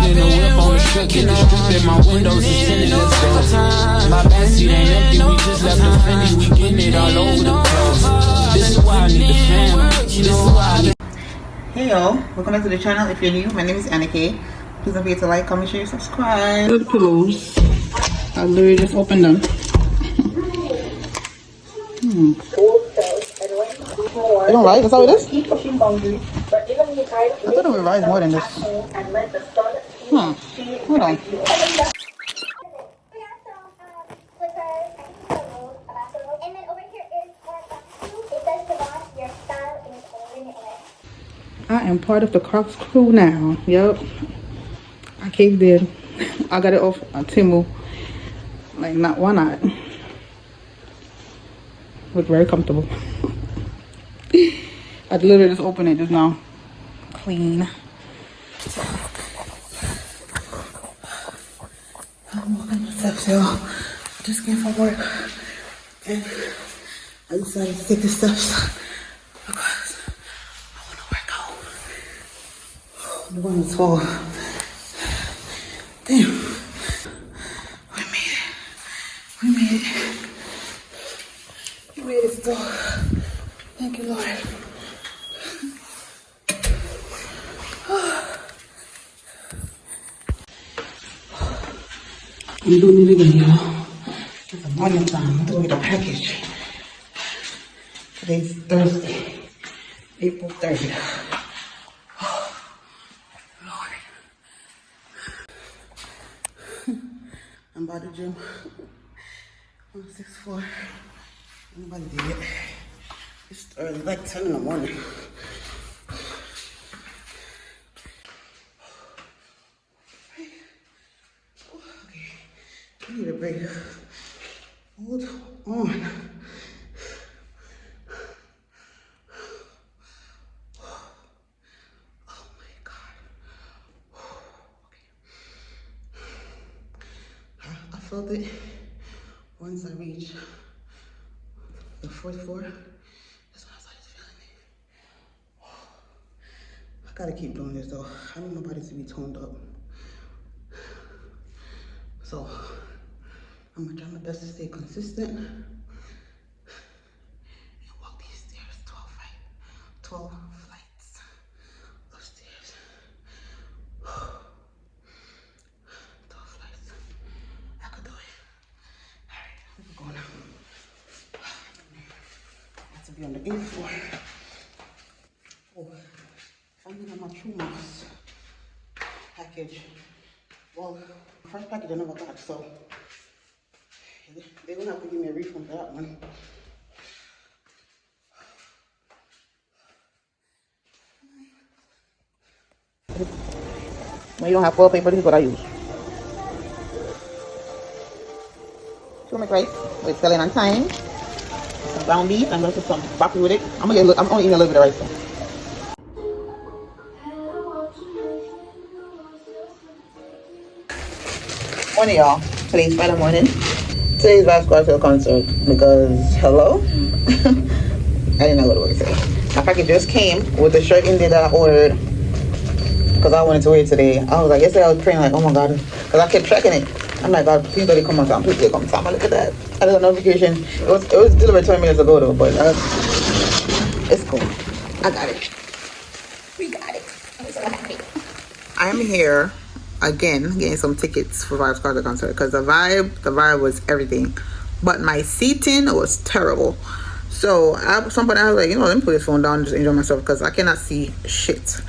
in the whip on the strip, get the strip in my windows is tinted, let's go. My backseat ain't empty, we just left the Fendi, we getting it all over the place. This is why I need the family, this is why I need. Hey y'all, welcome back to the channel. If you're new, my name is Annika. Please don't forget to like, comment, share, subscribe. The pillows, I literally just opened them. You don't like? That's how it is? I thought it would rise more than this. Hold on. I am part of the Crocs crew now. Yep. I caved in. I got it off on Temu. Like, not why not? Look very comfortable. I literally just opened it just now. Clean. I'm walking the steps, y'all. I just came from work. And I decided to take the steps because I want to work out. The one is full. Damn. We made it. We made it. We made it still. Thank you, Lord. I'm doing it again, y'all. It's a morning time. I'm doing the package. Today's Thursday, April 30th. Lord. I'm by the gym. 164. Nobody did it. It's early, like 10 in the morning. Okay, I need a break. Hold on. Oh my God. Okay. I felt it once I reached the fourth floor. That's when I started feeling it. I gotta keep doing this though. I need my body to be toned up. So I'm gonna try my best to stay consistent and walk these stairs 12 flights of stairs. 12 flights. I could do it. Alright, we can go now. I have to be on the 8th floor. Oh, finding my True Mouse package. Well, first package I never got, so they're gonna have to give me a refund for that one. When you don't have foil paper, this is what I use. Turmeric rice with selling on thyme. Some ground beef. I'm gonna put some broccoli with it. I'm only eating a little bit of rice though. Morning, y'all. Today's Friday morning. Today's Vybz Kartel concert because hello. I didn't know what to say. My package just came with the shirt in there that I ordered because I wanted to wear it today. I was like, yesterday I was praying like, oh my God, because I kept checking it. I'm like, God, please let it come on time. Please let it come on time. Look at that. I got a notification. It was delivered 20 minutes ago though, but it's cool. I got it. We got it. I'm so happy. I'm here again getting some tickets for Vybz Kartel concert because the vibe was everything, but my seating was terrible. So at some point I was like, you know, let me put this phone down and just enjoy myself because I cannot see shit.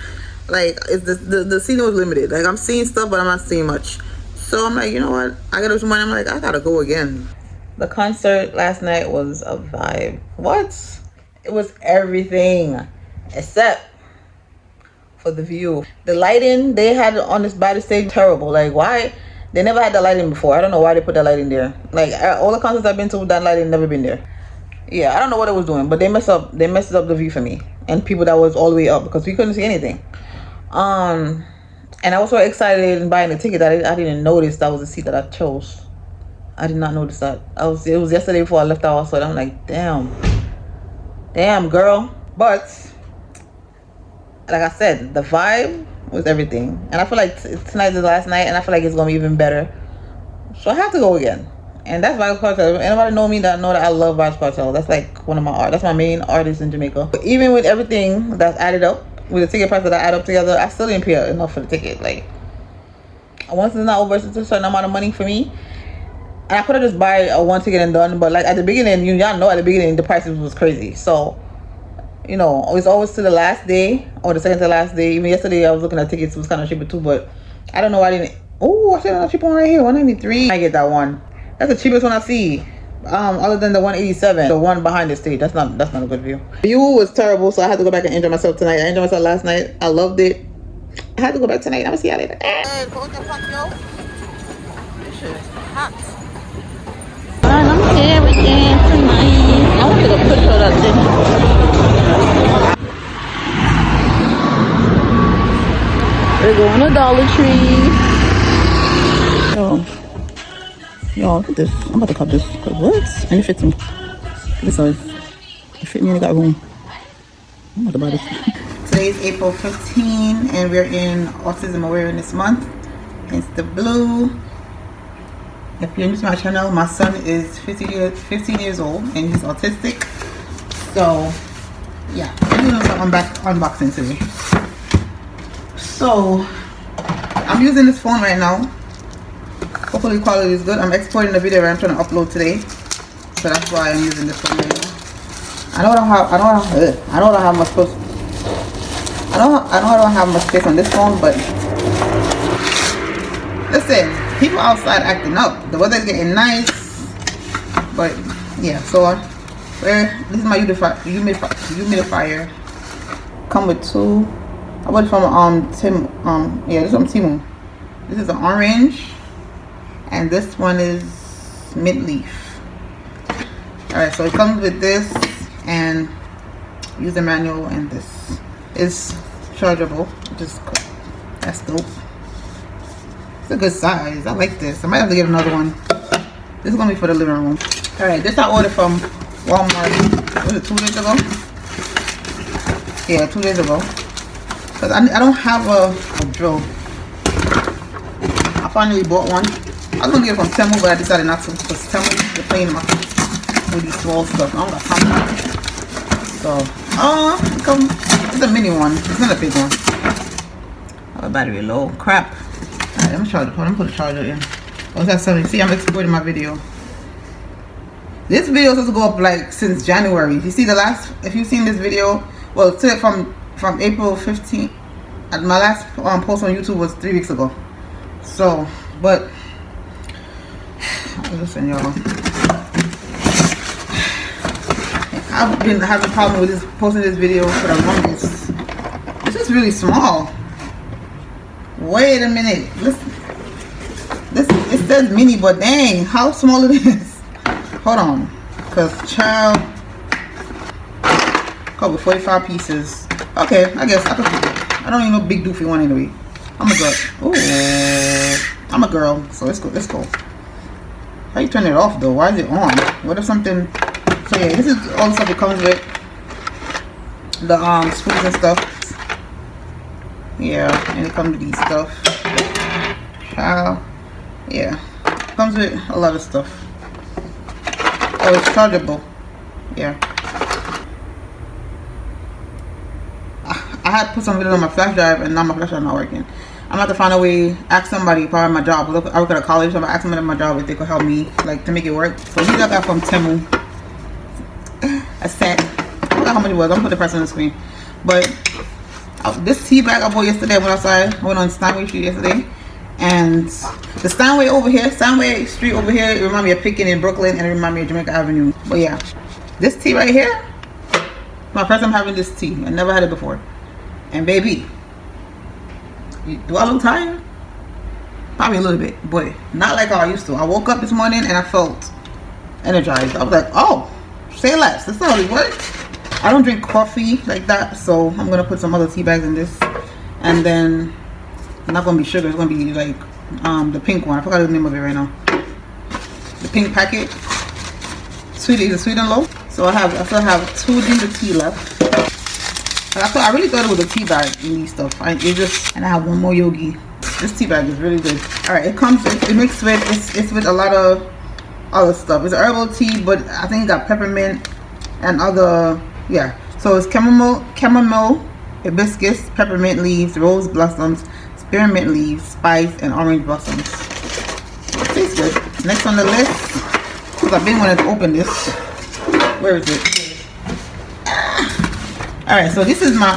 Like it's the seating was limited. Like I'm seeing stuff but I'm not seeing much. So I'm like, you know what, I got this money. I'm like, I gotta go again. The concert last night was a vibe. What? It was everything except for the view. The lighting they had on this by the stage terrible. Like why? They never had that lighting before. I don't know why they put that lighting there. Like all the concerts I've been to, that lighting never been there. Yeah, I don't know what it was doing, but they messed up the view for me and people that was all the way up because we couldn't see anything. And I was so excited in buying the ticket that I didn't notice that was the seat that I chose. I did not notice that. It was yesterday before I left out, so I'm like, damn, girl. But like I said, the vibe with everything. And I feel like tonight's the last night, and I feel like it's gonna be even better. So I have to go again. And that's Vybz Kartel. Anybody know me that know that I love Vybz Kartel. That's like one of my art. That's my main artist in Jamaica. But even with everything that's added up, with the ticket price that I add up together, I still didn't pay enough for the ticket. Like, once it's not over a certain amount of money for me, and I could have just buy a one ticket and done. But like at the beginning, y'all know at the beginning the prices was crazy. So, you know, it's always to the last day or the second to last day. Even yesterday, I was looking at tickets. It was kind of cheaper too, but I don't know why I didn't. Oh, I said a cheap one right here, 193. I get that one. That's the cheapest one I see. Other than the 187, the one behind the stage. That's not a good view. The view was terrible, so I had to go back and enjoy myself tonight. I enjoyed myself last night. I loved it. I had to go back tonight. I'm gonna see y'all later. This shit is hot. Alright, I'm here again tonight. I want to take a picture of that thing. We're going to Dollar Tree. Yo, look at this. I'm about to cut this. What? And it fits me. This size. It fit me and it got room. I'm about to buy this. Today is April 15 and we're in Autism Awareness Month. It's the blue. If you're new to my channel, my son is 15 years old and he's autistic. So, yeah. I'm doing some unboxing today. So, I'm using this phone right now. Hopefully the quality is good. I'm exporting the video that I'm trying to upload today, so that's why I'm using this phone right now. I don't have much space on this phone, but listen, people outside acting up. The weather's getting nice, but yeah. So this is my humidifier. Come with two. I bought it from this is from Temu. This is an orange. And this one is mint leaf. Alright, so it comes with this and user manual, and this is chargeable, which is cool. That's dope. It's a good size. I like this. I might have to get another one. This is gonna be for the living room. Alright, this I ordered from Walmart. Was it 2 days ago? Yeah, 2 days ago. Because I don't have a drill. I finally bought one. I was gonna get it from Temu, but I decided not to because Temu, they're playing with these small stuff. I don't got time. So, it's a mini one. It's not a big one. Oh, battery low. Crap. Alright, let me charge it. Let me put the charger in. Oh, that's something. See, I'm exporting my video. This video is supposed to go up like since January. You see the last, if you've seen this video, well, to it from April 15th. My last post on YouTube was 3 weeks ago. So, but listen, y'all. I've been having a problem with this posting this video for the longest. This is really small. Wait a minute. Listen. It says mini, but dang, how small it is. Hold on. Cause child covered 45 pieces. Okay, I guess I could do it. I don't need no big doofy one anyway. I'm a girl. Ooh. I'm a girl, so let's go. Let's go. How you turn it off though? Why is it on? What if something? So yeah, this is all the stuff it comes with. The spoons and stuff. Yeah, and it comes with these stuff. Yeah, comes with a lot of stuff. Oh, it's chargeable. Yeah. I had to put some video on my flash drive, and now my flash drive not working. I'm about to find a way, ask somebody, probably my job. I work at a college, so I'm gonna ask somebody at my job if they could help me, like, to make it work. So these I got from Temu. A set. I forgot how much it was. I'm gonna put the price on the screen. But this tea bag I bought yesterday. I went outside. I went on Steinway Street yesterday, and the Steinway over here, Steinway Street over here, it reminds me of Picking in Brooklyn, and it reminds me of Jamaica Avenue. But yeah, this tea right here, my first time having this tea. I never had it before. And baby, do I look tired? Probably a little bit, but not like how I used to. I woke up this morning and I felt energized. I was like, oh, say less. That's not how it works. I don't drink coffee like that, so I'm gonna put some other tea bags in this, and then it's not gonna be sugar. It's gonna be like the pink one. I forgot the name of it right now. The pink packet. Sweet, is it sweet and low? So I still have 2 ginger tea left. I really thought it was a tea bag in these stuff. And I have one more yogi. This tea bag is really good. All right, it mixed with, it's with a lot of other stuff. It's herbal tea, but I think it got peppermint and other, yeah. So it's chamomile, hibiscus, peppermint leaves, rose blossoms, spearmint leaves, spice, and orange blossoms. It tastes good. Next on the list, because I've been wanting to open this. Where is it? Alright, so this is my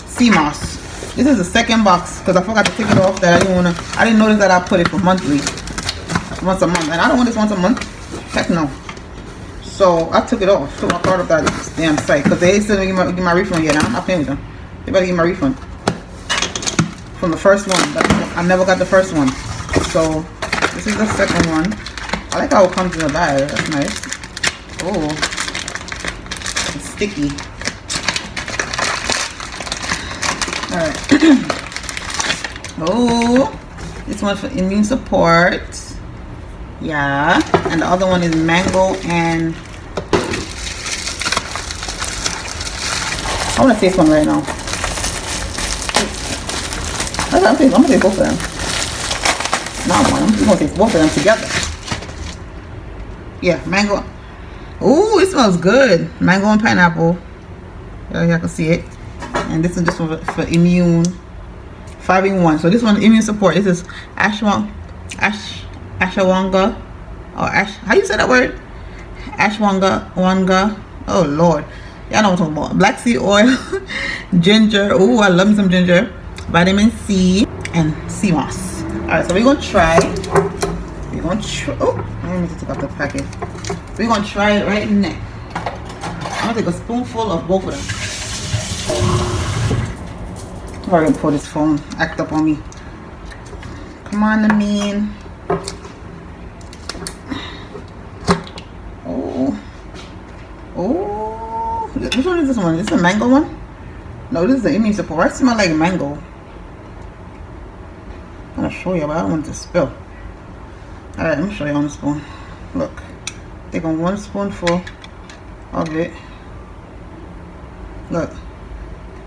sea moss. This is the second box because I forgot to take it off. That I didn't notice that I put it for monthly, once a month, and I don't want this once a month. Heck no. So I took it off. Took my card off that damn site because they still didn't give my refund yet. I'm not paying with them. They better give my refund from the first one. But I never got the first one. So this is the second one. I like how it comes in a bag. That's nice. Oh, it's sticky. Alright. Oh, this one's for immune support. Yeah. And the other one is mango and I want to taste one right now. I'm gonna taste both of them. Not one. I'm gonna taste both of them together. Yeah, mango. Ooh, it smells good. Mango and pineapple. Y'all can see it. And this is just for immune, 5-in-1. So this one, immune support. This is ashwagandha, or how you say that word? Ashwagandha. Oh Lord, y'all know what I'm talking about. Black seed oil, ginger. Oh, I love me some ginger. Vitamin C and sea moss. All right, so we're gonna try. Oh, I need to take out the packet. We're gonna try it right now. I'm gonna take a spoonful of both of them. I'm gonna pull this phone act up on me. Come on, Amin. Oh, which one is this one? Is this a mango one? No, this is the immune support. I smell like mango. I'm gonna show you, but I don't want it to spill. Alright, let me show you on the spoon. Look, take on 1 spoonful of it. Look,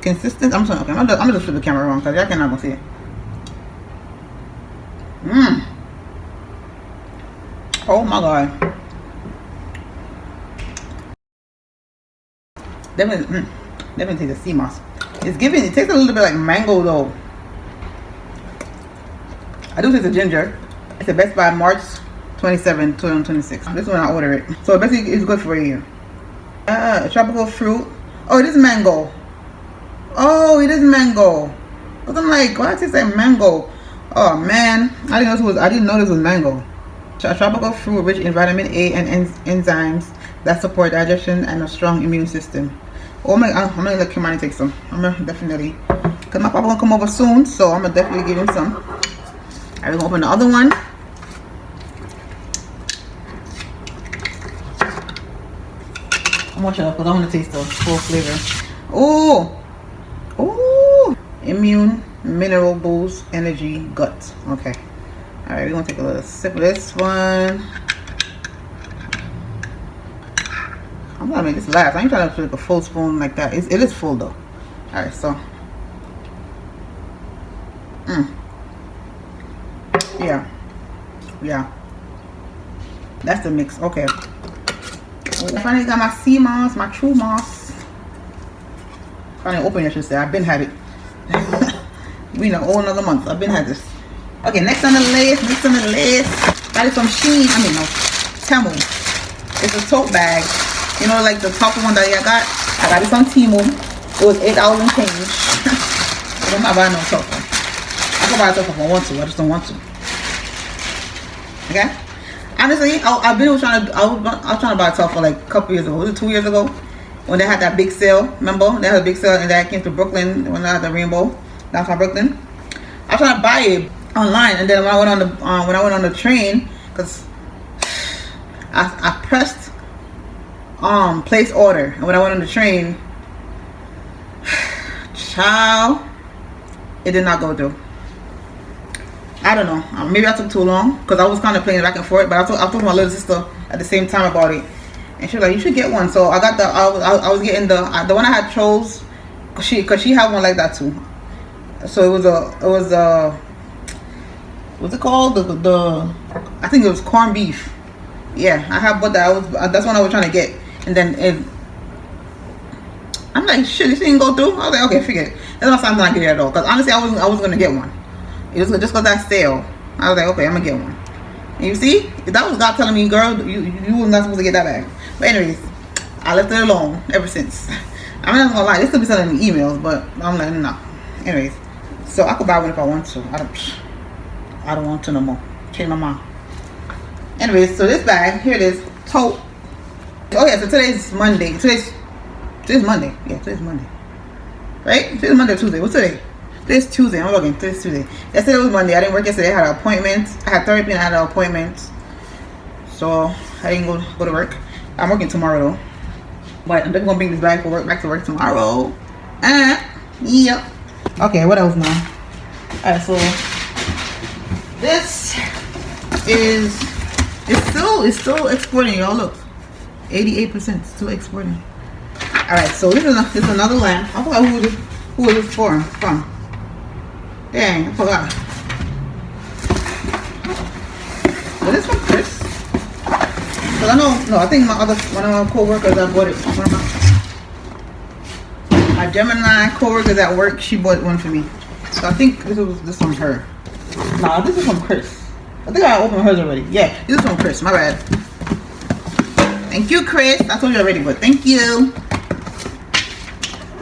consistent. I'm sorry. Okay, I'm gonna just flip the camera around because y'all cannot gonna see it. Oh my god. Definitely take the sea moss. It tastes a little bit like mango though. I do taste the ginger. It's the Best Buy March 27, 2026. This one I order it. So basically it's good for you. Tropical fruit. Oh, it is mango. Oh, it is mango. But I'm like, why does it say mango? Oh man, I didn't know this was mango. Tropical fruit rich in vitamin A and enzymes that support digestion and a strong immune system. Oh my, I'm gonna let Kimani take some. I'm gonna definitely, cause my papa gonna come over soon, so I'm gonna definitely give him some. Alright, we're gonna open the other one. I'm watching it because I want to taste the full flavor. Oh, immune mineral boost energy gut. Okay. All right, we're gonna take a little sip of this one. I'm gonna make this last. I ain't trying to take a full spoon like that. It is full though. All right, so. Yeah. That's the mix. Okay. I finally got my sea moss, my true moss. Finally open it, I should say. I've been had it. We know all another month. I've been had this. Okay, next on the list. Got it from Shein. Temu. It's a tote bag. You know, like the top one that I got. I got it on Temu. It was $8 and change. I'm not buying no tofu. I can buy a tofu if I want to. I just don't want to. Okay. Honestly, I was trying to buy a tofu like a couple years ago. Was it 2 years ago? When they had that big sale. Remember? They had a big sale and that came to Brooklyn when they had the rainbow downtown Brooklyn. I was trying to buy it online, and then when I went on the train, because I pressed place order, and when I went on the train, child, it did not go through. I don't know. Maybe I took too long because I was kind of playing back and forth. But I told my little sister at the same time about it, and she was like, "You should get one." So I got I was getting the one I had chose cause she had one like that too. So it was what's it called? The I think it was corned beef. Yeah, I have bought that. That's one I was trying to get, and then I'm like, shit, this didn't go through. I was like, okay, forget it. That's not something I get it at all. Cause honestly, I wasn't gonna get one. It was just cause that sale. I was like, okay, I'm gonna get one. And you see, that was God telling me, girl, you were not supposed to get that bag. But anyways, I left it alone ever since. I'm not gonna lie, this could be sending me emails, but I'm like, no. Anyways, so I could buy one if I want to. I don't want to no more. Change my mind. Anyways, so this bag, here it is, tote. Oh yeah, so today's Monday. Today's Monday. Yeah, today's Monday. Right? Today's Monday or Tuesday. What's today? Today's Tuesday. I'm looking. Today's Tuesday. Yesterday was Monday. I didn't work yesterday. I had an appointment. I had therapy and I had an appointment. So I didn't go to work. I'm working tomorrow though. But I'm definitely gonna bring this bag for work back to work tomorrow. Yep. Okay, what else now? Alright, so this is it's still exporting, y'all. Look. 88% still exporting. Alright, so this is another lamp. I forgot who was this from. Dang, I forgot. Was this from Chris? Cause I think one of my co-workers I bought it. One of my Gemini co-workers at work, she bought one for me. So I think this from her. Nah, this is from Chris. I think I opened hers already. Yeah, this is from Chris. My bad. Thank you, Chris. I told you already, but thank you.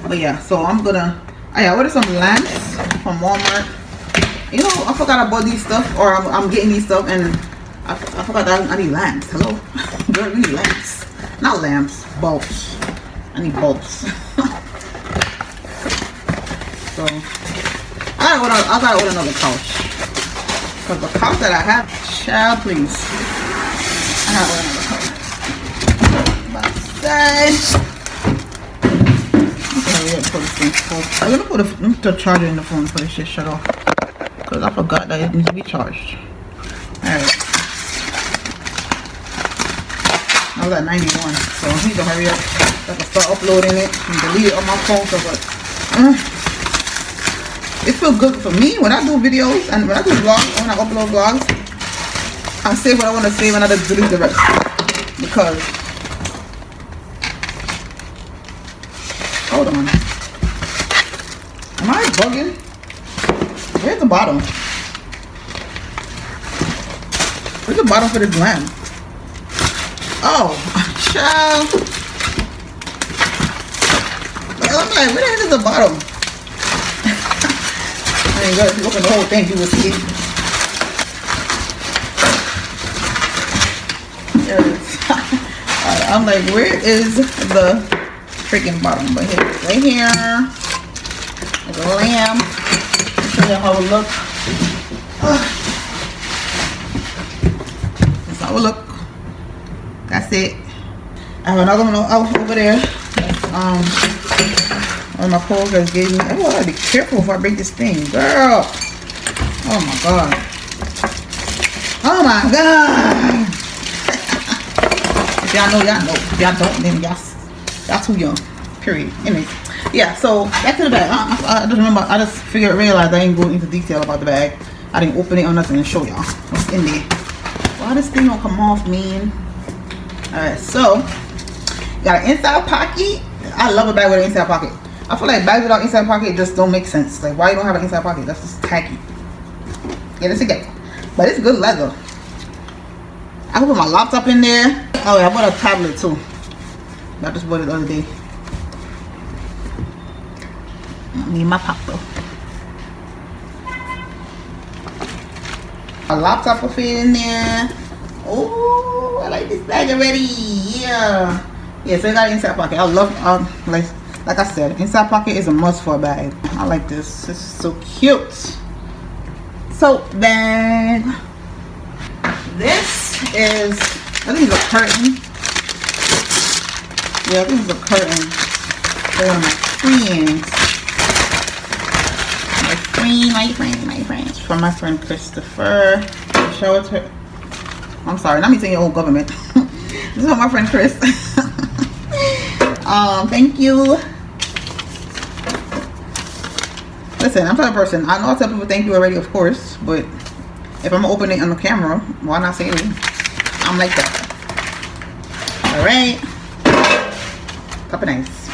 But yeah, so I'm gonna. I ordered some lamps from Walmart. You know, I forgot I bought these stuff, or I'm getting these stuff, and I forgot that I need lamps. Hello, girl, we need lamps, not lamps, bulbs. I need bulbs. So I gotta order another couch, cause the couch that I have, child, please. I gotta order another couch. I'm gonna put the charger in the phone before this shit shut off, because I forgot that it needs to be charged. Alright, I was at 91, so I need to hurry up. I can start uploading it and delete it on my phone. It feels good for me when I do videos and when I do vlogs, when I upload vlogs. I save what I want to save and I just delete the rest, because hold on. Am I bugging? Where's the bottom? Where's the bottom for this lamp? Oh, child. I'm like, where the heck is the bottom? I mean, girl, if you open the whole thing, you will see it. There it is. Alright, I'm like, where is the freaking bottom? But here, right here. There's a lamp. I'll show you how it looks. That's how it looks. That's it. I have another one over there. One of my coworkers gave me. Oh, I gotta be careful if I break this thing, girl. Oh my god. Oh my god. If y'all know, y'all know. If y'all don't, then y'all too young. Period. Anyway. Yeah, so back to the bag. I just remember, I just realized I ain't going into detail about the bag. I didn't open it or nothing and show y'all what's in there. Why this thing don't come off, man? Alright, so got an inside pocket. I love a bag with an inside pocket. I feel like bags without inside pocket just don't make sense. Like, why you don't have an inside pocket? That's just tacky. Get it together. But it's good leather. I can put my laptop in there. Oh yeah, I bought a tablet too. I just bought it the other day. Me and my papa. A laptop will fit in there. Oh, I like this bag already. Yeah. Yeah, so I got an inside pocket. I love, like I said, inside pocket is a must for a bag. I like this. This is so cute. So bag. This is, I think it's a curtain. Yeah, this is a curtain for one of my friends. My friends. From my friend Christopher. Show it to her. I'm sorry, not me saying your own government. This is from my friend Chris. Thank you. Listen, I'm the type of person. I know I tell people thank you already, of course, but if I'm opening on the camera, why not say it? I'm like that. Alright. Top of nice.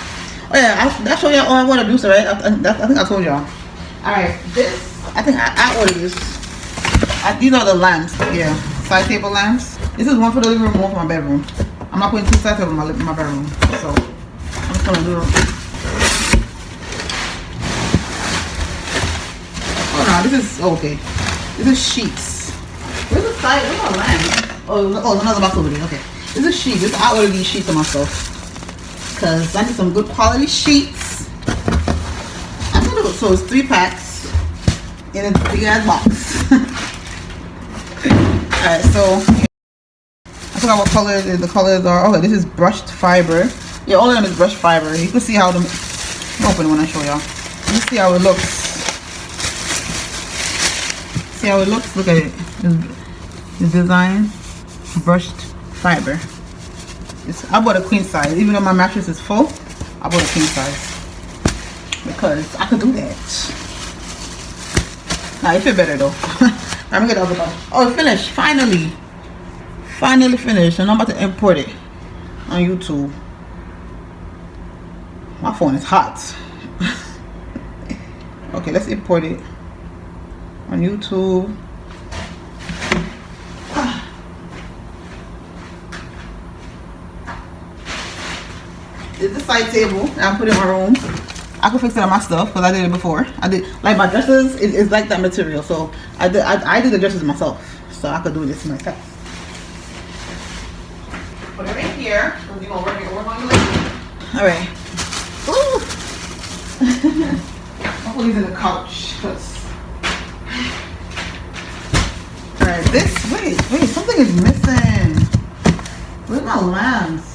Oh yeah, I'll show y'all all I want to do, so right? I think I told y'all. Alright, this, I think I ordered this. These are the lamps. Yeah, side table lamps. This is one for the living room, one for my bedroom. I'm not putting two side tables in my bedroom, so I'm just gonna do it. Oh no, this is okay. This is sheets. Where's the side? Where's my lamp? Oh, another box over there. Okay, this is sheets. I ordered these sheets for myself because I need some good quality sheets. So it's 3 packs in a big ass box. Alright, so I forgot what color the colors are. Oh, this is brushed fiber. Yeah, all of them is brushed fiber. You can see how the open when I show y'all. You see how it looks. See how it looks? Look at it. It's design brushed fiber. I bought a queen size. Even though my mattress is full, I bought a queen size because I could do that. Nah, it fit better though. Let me get the other one. Oh, it finished. Finally finished, and I'm about to import it on YouTube. My phone is hot. Okay, let's import it on YouTube. This is the side table that I put in my room. I can fix it on my stuff because I did it before. I did like my dresses. It's like that material, so I did the dresses myself, so I could do this myself. Put it right here. You're gonna work on your leg. All right. Ooh. I'll put these in the couch. All right. Wait. Something is missing. Where's my lamps?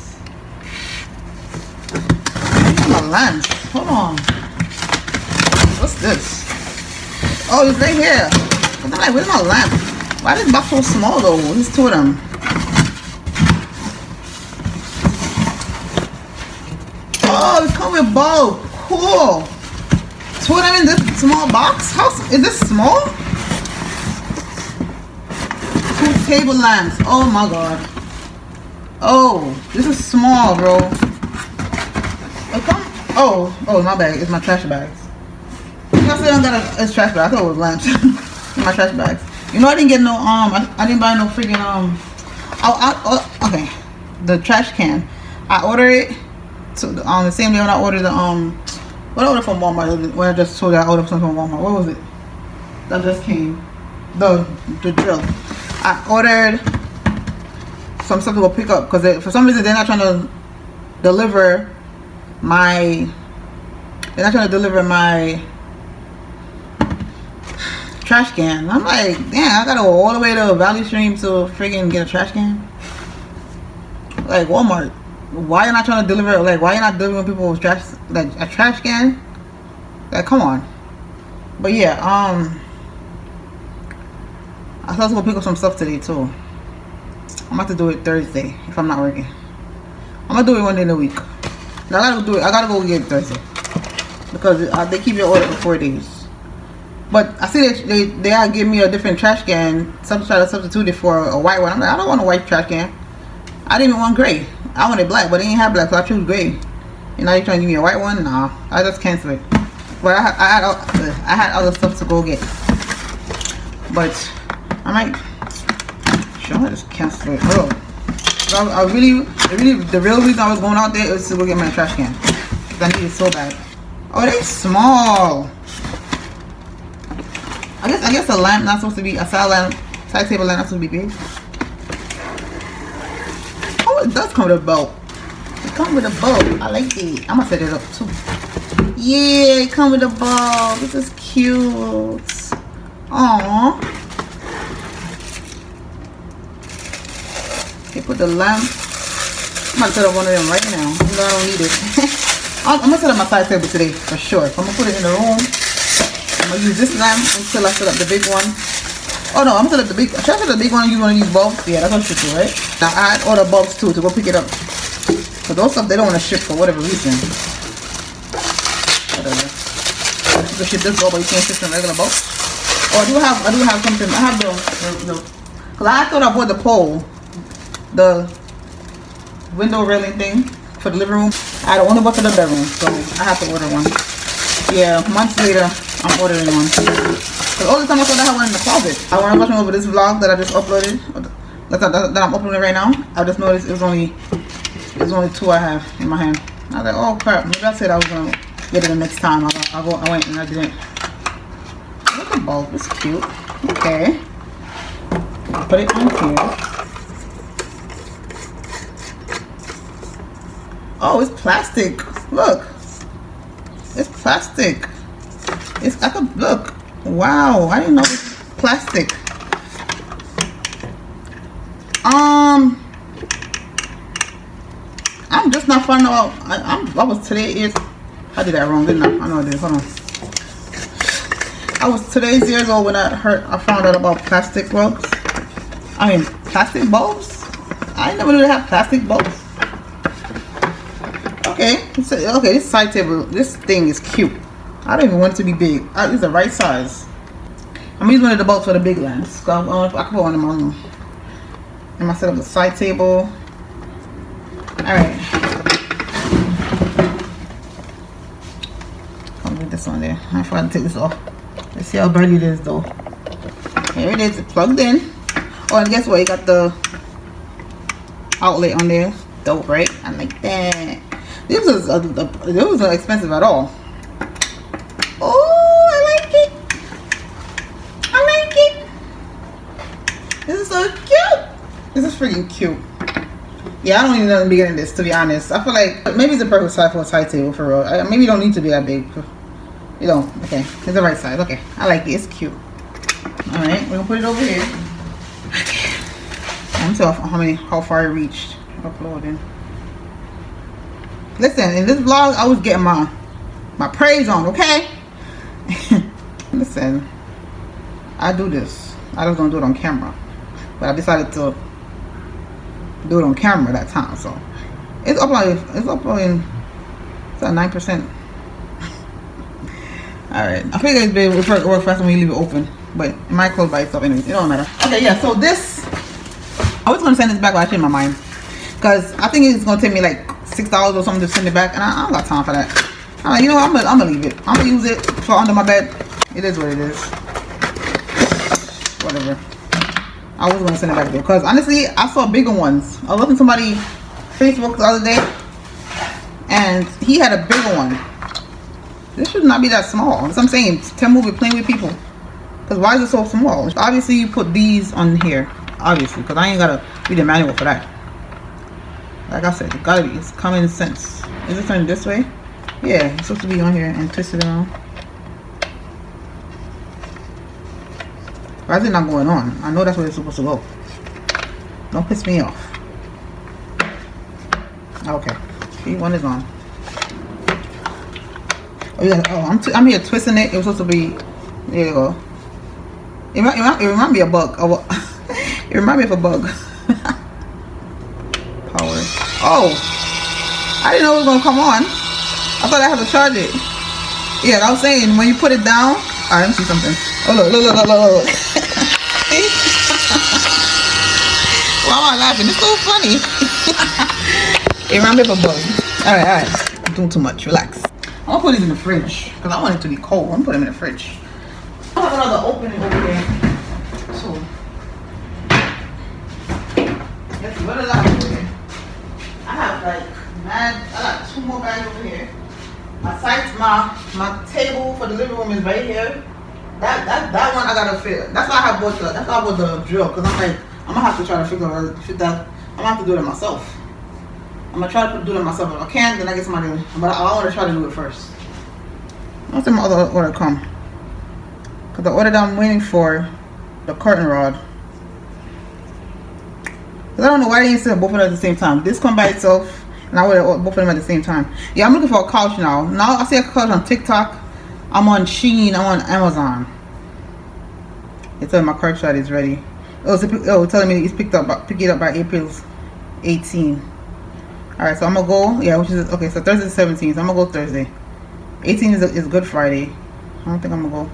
My lamps. Hold on. What's this? Oh, it's right here. I'm like, where's my lamp? Why is this box so small though? There's 2 of them. Oh, it's coming with bulb. Cool. 2 of them in this small box? How is this small? 2 table lamps. Oh my god. Oh, this is small, bro. Oh, my bag. It's my trash bags. I said I got a trash bag. I thought it was lamps. My trash bags. You know I didn't get no I didn't buy no freaking okay. The trash can. I ordered it the same day when I ordered the what I ordered from Walmart. When I just told you I ordered something from Walmart. What was it? That just came. The drill. I ordered some stuff to go pick up because for some reason they're not trying to deliver my trash can. I'm like, damn, I gotta go all the way to Valley Stream to freaking get a trash can. Like Walmart, why you not trying to deliver? Like, why you not delivering people with trash, like a trash can? Like, come on. But yeah, I thought I was gonna pick up some stuff today too. I'm about to do it Thursday if I'm not working. I'm gonna do it one day in a week. I gotta go get it Thursday because they keep your order for 4 days. But I see they are giving me a different trash can. Some try to substitute it for a white one. I'm like, I don't want a white trash can. I didn't even want gray. I wanted black, but they didn't have black, so I chose gray. And now you're trying to give me a white one? Nah, I just cancel it. But I had other stuff to go get. But I might. Sure, I just cancel it. Oh. The real reason I was going out there is to go get my trash can. Because I need it so bad. Oh, they small. I guess a lamp not supposed to be, a side table lamp not supposed to be big. Oh, it does come with a bulb. It comes with a bulb. I like it. I'm gonna set it up too. Yeah, it comes with a bulb. This is cute. Aww. Okay, put the lamp. I'm gonna set up one of them right now. Even though I don't need it. I'm gonna set up my side table today for sure. So I'm gonna put it in the room. I'm gonna use this lamp until I set up the big one. Oh no, I'm gonna set up the big. Should I set up the big one and use one of these bulbs? Yeah, that's what I should do, right? Now I had order bulbs too to go pick it up. But those stuff they don't want to ship for whatever reason. Whatever. to ship this bulb, but you can't ship some regular bulbs. Oh, I do have something. I have the because I thought I bought the pole, the window railing thing for the living room. I don't want to go to the bedroom, so I have to order one. Yeah, months later, I'm ordering one. Because all the time I thought I had one in the closet. I want to watch over this vlog that I just uploaded, that I'm uploading right now. I just noticed there's only 2 I have in my hand. I was like, oh crap, maybe I said I was going to get it the next time. I went and I didn't. Look at the bulb, it's cute. Okay. Put it on here. Oh, it's plastic. Look. It's plastic. It's like a look. Wow, I didn't know it was plastic. I'm just not finding out. I was today's years. I did that wrong, didn't I? I know I did. Hold on. I was today's years old when I found out about plastic rugs. I mean, plastic bulbs. I never knew they have plastic bulbs. Okay, okay. This side table, this thing is cute. I don't even want it to be big. It's the right size. I'm using one of the bulbs for the big lamps. I can put one in my room. And I set up the side table. Alright. I'll leave this on there. I forgot to take this off. Let's see how bright it is though. Here it is, it's plugged in. Oh, and guess what? You got the outlet on there. Dope, right? I like that. This wasn't expensive at all. Oh, I like it. I like it. This is so cute. This is freaking cute. Yeah, I don't even know to be getting this, to be honest. I feel like maybe it's the perfect size for a side table for real. Maybe you don't need to be that big. You don't. Okay, it's the right size. Okay, I like it. It's cute. All right, we're gonna put it over here. Okay. I'm sorry how far I reached uploading. Listen, in this vlog, I was getting my praise on, okay? Listen, I do this. I just don't do it on camera, but I decided to do it on camera that time. So it's uploading. It's at 9%. All right, I figure it's work fast when you leave it open, but it might close by itself anyways. It don't matter. Okay, yeah. So this, I was gonna send this back, but I changed my mind because I think it's gonna take me like $6 or something to send it back, and I don't got time for that. I'm like, you know what, I'm gonna leave it. I'm gonna use it for under my bed. It is what it is. Whatever. I was gonna send it back there because honestly, I saw bigger ones. I was watching somebody Facebook the other day, and he had a bigger one. This should not be that small. That's what I'm saying. Tell me we're playing with people. Because why is it so small? Obviously, you put these on here. Obviously, because I ain't gotta read the manual for that. Like I said, it gotta be. It's common sense. Is it turned this way? Yeah, it's supposed to be on here and twist it around. Why is it not going on? I know that's where it's supposed to go. Don't piss me off. Okay. See, one is on. Oh, yeah. Oh, I'm here twisting it. It was supposed to be. There you go. It reminds me of a bug. It reminds me of a bug. Power. Oh, I didn't know it was gonna come on. I thought I had to charge it. Yeah, I was saying when you put it down. Alright, let me see something. Oh look. Why am I laughing? It's so funny. It reminds me of a bug. Alright. I'm doing too much. Relax. I'm gonna put these in the fridge because I want it to be cold. I'm putting them in the fridge. I have another opening over there. So let's see, what is that over here? I have like I got 2 more bags over here. My table for the living room is right here. That one I gotta fit. That's why I bought the drill, because I'm like, I'm gonna have to try to fit that. I'm gonna have to do it myself. I'm gonna try to do it myself. If I can't, then I get somebody. But I want to try to do it first. What's my other order come? Because the order that I'm waiting for, the curtain rod. Because I don't know why they didn't sell both of them at the same time. This come by itself, and I ordered both of them at the same time. Yeah, I'm looking for a couch now. Now I see a couch on TikTok. I'm on Shein. I'm on Amazon. It's telling my card shot is ready. Telling me it's pick it up by April 18. Alright, so I'm gonna go, yeah, which is, okay, so Thursday the 17th, so I'm gonna go Thursday. 18 is Good Friday. I'm don't think I'm gonna go.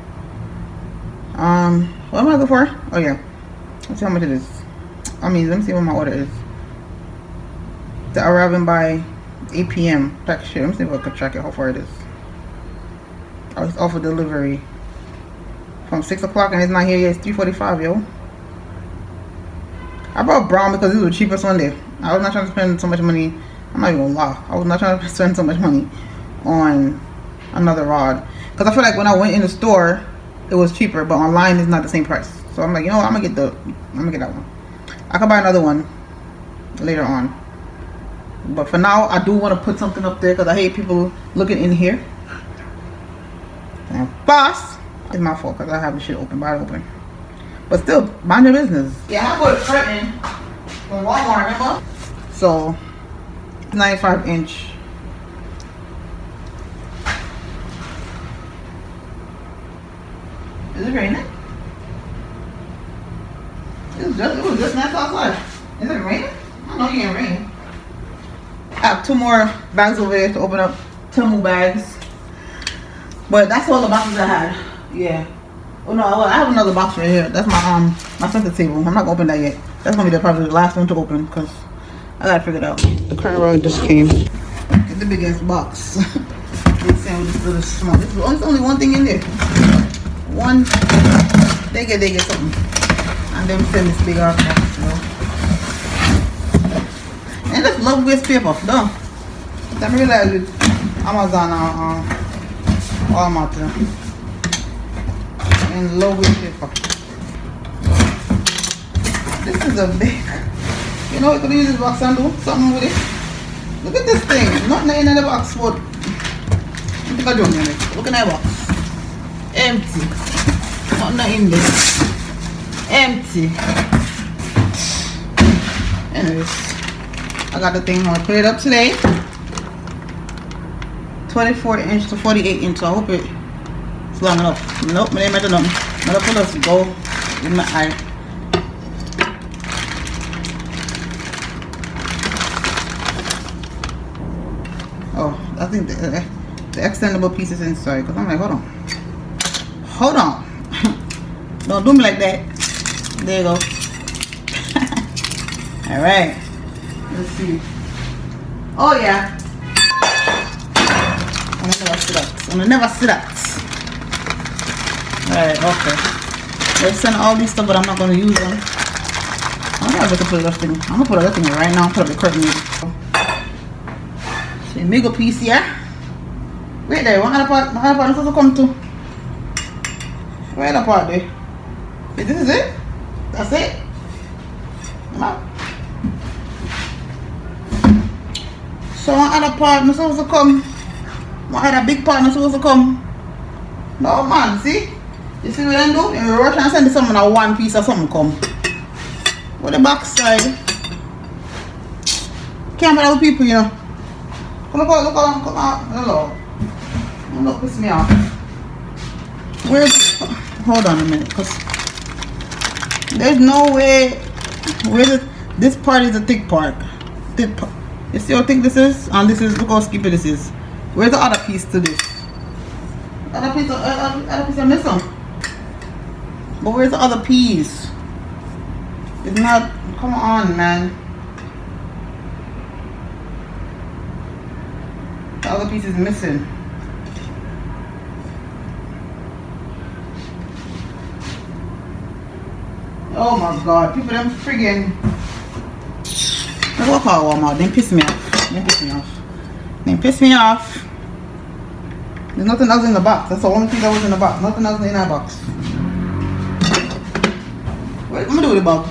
What am I looking for? Oh yeah. Let's see how much it is. I mean, let me see what my order is. They're arriving by 8 p.m. Track shit. Let me see if I can track it. How far it is. Oh, it's off for delivery from 6 o'clock and it's not here yet. It's 3:45, yo. I brought brown because this was the cheapest one there. I was not trying to spend so much money. I'm not even gonna lie. I was not trying to spend so much money on another rod. Because I feel like when I went in the store, it was cheaper, but online it's not the same price. So I'm like, you know what? I'm gonna get that one. I can buy another one later on. But for now, I do want to put something up there because I hate people looking in here. And boss, it's my fault because I have the shit open, but open. But still, mind your business. Yeah, I bought a curtain from Walmart, remember? So, 95 inch. Is it raining? It was just nice outside. Is it raining? I know you ain't rain. I have 2 more bags over there to open up. 2 more bags. But that's all the boxes I had. Yeah. Oh no, I have another box right here. That's my center table. I'm not gonna open that yet. That's gonna be probably the last one to open because I gotta figure it out. The current rug just came. It's the biggest box. It's saying this little small. There's only one thing in there. One. They get something. And then send this big ass box. You know? And just love waste paper. No. I realized with Amazon Walmart. And low waste paper. This is a big. You know what you could use this box and do something with it. Look at this thing. Nothing in the box. What? Look at it. Look at that box. Empty. Nothing in there. Empty. Anyways, I got the thing. I'm gonna put it up today. 24 inch to 48 inch. So I hope it's long enough. Nope, my name is nothing. I'm gonna put us go in my eye. Oh, I think the extendable piece is inside. Cause I'm like, hold on. Don't do me like that. There you go. All right. Let's see. Oh yeah. I'm gonna never see that. Alright, okay. Let's send all these stuff, but I'm not gonna use them. I'm gonna put that thing. I'm gonna put that thing right now. Put up the curtain. So mega piece here. Wait there. What other part is supposed to come to? Where the part there? This is it? That's it? No. So what other part is supposed to come? What other big part is supposed to come? No man, see? You see what I do? In rush and send someone a one piece or something come. With the back side. Can't find other people, you know. Come on. Hello. Don't piss me off. Hold on a minute, cause there's no way this part is a thick part. You see how thick this is? And this is, look how skimpy this is. Where's the other piece to this? Other piece of missing. But where's the other piece? It's not, come on man. The other piece is missing. Oh my god, people them friggin'. Let's walk out Walmart, they piss me off. There's nothing else in the box. That's the only thing that was in the box. Nothing else in that box. What am I gonna do with the bag?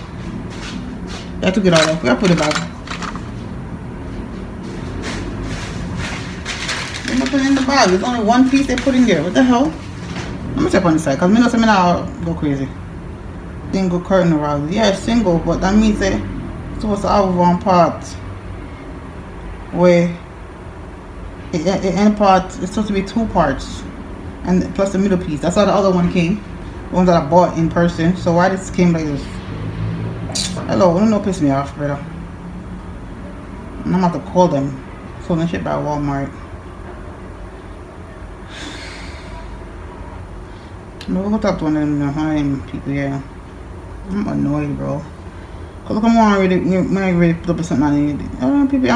I took it out. Where I put the bag? There's nothing in the bag. There's only one piece they put in there. What the hell? Let me check on the side, because I know something now go crazy. Single curtain rod. Yeah, single, but that means it's supposed to have one part where the end part is supposed to be 2 parts, and plus the middle piece. That's how the other one came. The one that I bought in person. So why this came like this? Hello, don't piss me off, brother. I'm about to call them. Selling shit by Walmart. No, we'll talk to one of them behind people, yeah. I'm annoyed, bro. Cause look, I'm already, when I really put up something on it. People,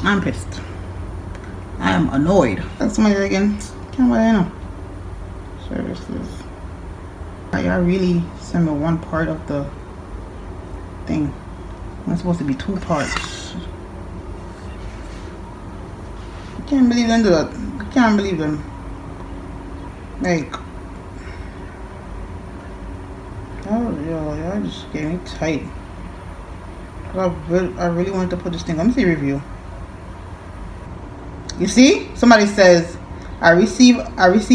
I'm pissed. I am annoyed. That's somebody again. Can't wait, I know. Services. Y'all really send me one part of the thing. It's supposed to be 2 parts. I can't believe them do that. I can't believe them. Like, oh, yo, y'all just get me tight. I really wanted to put this thing. Let me see review. You see, somebody says, I received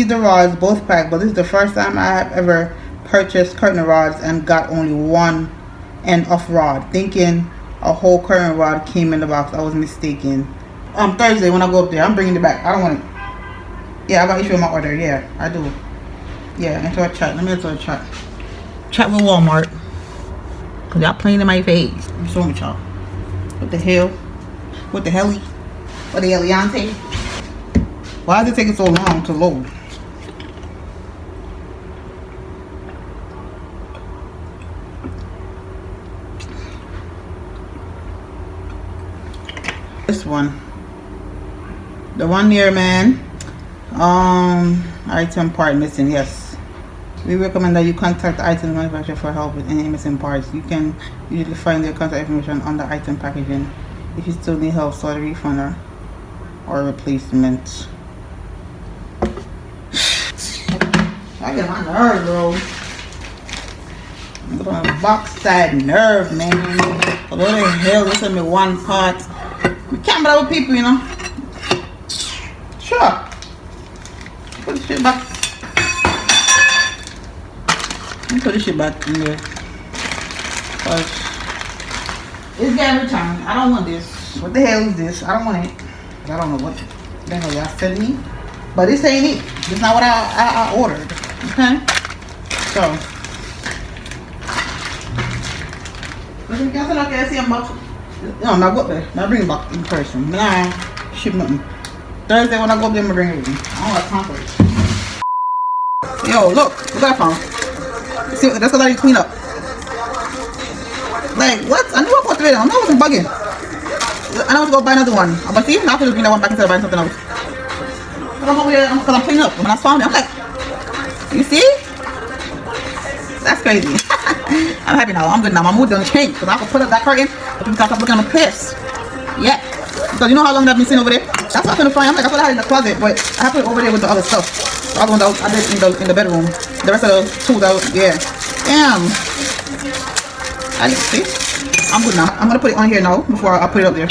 the rods both packed, but this is the first time I have ever purchased curtain rods and got only one end of rod, thinking a whole curtain rod came in the box. I was mistaken. Thursday when I go up there, I'm bringing it back. I don't want it. Yeah, I got issue with my order. Yeah, I do. Yeah, into a chat. Let me into a chat. Chat with Walmart. Cause y'all playing in my face. What's wrong with y'all? What the hell? What the helly? What the heliante? Why is it taking so long to load? This one. The one near man. Item part missing, yes. We recommend that you contact the item manufacturer for help with any missing parts. You can usually find their contact information on the item packaging. If you still need help, sort a refund or replacement. I get my nerve, bro. I'm gonna box that nerve, man. What the hell? This is me one part. We can't bother with people, you know. Sure. Put this shit back. Put this shit back in there. Cause it's getting returned. I don't want this. What the hell is this? I don't want it. I don't know what the hell y'all sent me. But this ain't it. This is not what I ordered. Okay? So. You can't say okay, I see a box. No, I'm not go up there. Not bring it back in person. Nah, ship nothing. Thursday when I go up there, I'm gonna bring everything. I don't have time for it. Yo, look what I found. See, that's because I need to clean up. Like, what? I knew I put it on. I wasn't bugging. I know to go buy another one. But see, now I could bring that one back instead of buying something else. Because I'm cleaning up. When I found it, I'm like, you see? That's crazy. I'm happy now. I'm good now. My mood don't change. Because I can put up that curtain. But people start looking at my piss. Yeah. Because you know how long I've been sitting over there? That's what I couldn't find. I'm like, that's what I had in the closet. But I have to put it over there with the other stuff. The other one that I did in the bedroom. The rest of the two that was, yeah. Damn. I see. I'm good now. I'm going to put it on here now before I put it up there.